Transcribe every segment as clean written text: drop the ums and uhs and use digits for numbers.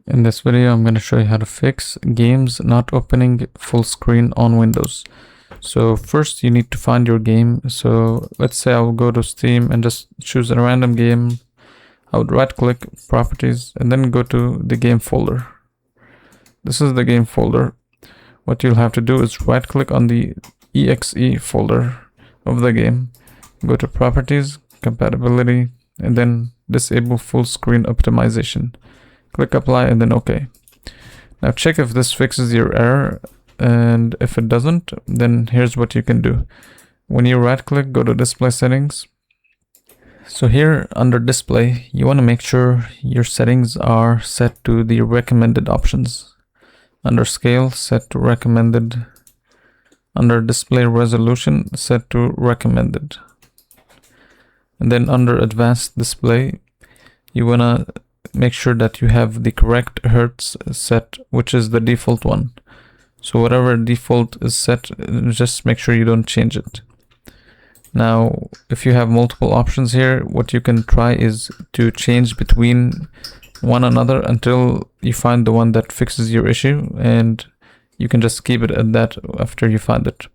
In this video, I'm going to show you how to fix games not opening full screen on Windows. So first you need to find your game. So let's say I'll go to Steam and just choose a random game. I would right click properties and then go to the game folder. This is the game folder. What you'll have to do is right click on the exe folder of the game, go to properties, compatibility, and then disable full screen optimization. Click apply and then OK. Now check if this fixes your error, and if it doesn't, then here's what you can do. When you right click, go to display settings. So here under display, you want to make sure your settings are set to the recommended options. Under scale, set to recommended. Under display resolution, set to recommended. And then under advanced display, you want to make sure that you have the correct hertz set, which is the default one. So whatever default is set, just make sure you don't change it. Now, if you have multiple options here, what you can try is to change between one another until you find the one that fixes your issue, and you can just keep it at that after you find it.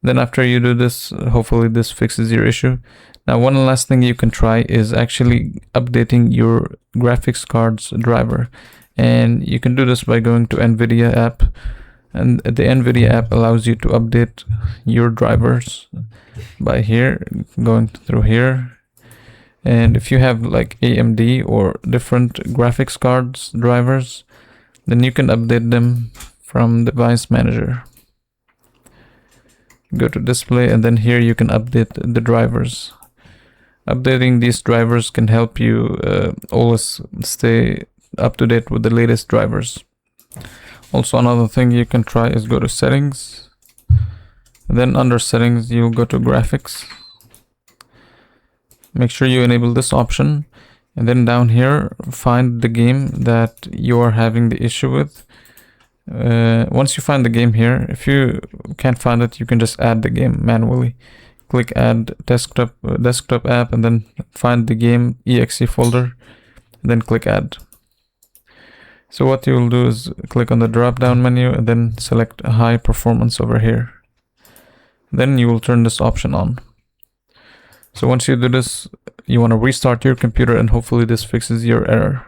Then after you do this, hopefully this fixes your issue. Now, one last thing you can try is actually updating your graphics card's driver. And you can do this by going to NVIDIA app. And the NVIDIA app allows you to update your drivers by here, going through here. And if you have like AMD or different graphics cards drivers, then you can update them from Device Manager. Go to display, and then here you can update the drivers. Updating these drivers can help you always stay up to date with the latest drivers. Also, another thing you can try is go to settings. Then under settings, you'll go to graphics. Make sure you enable this option. And then down here, find the game that you are having the issue with. Once you find the game here, if you can't find it, you can just add the game manually. Click add desktop app, and then find the game exe folder, and then click add. So what you will do is click on the drop down menu and then select high performance over here. Then you will turn this option on. So once you do this, you want to restart your computer, and hopefully this fixes your error.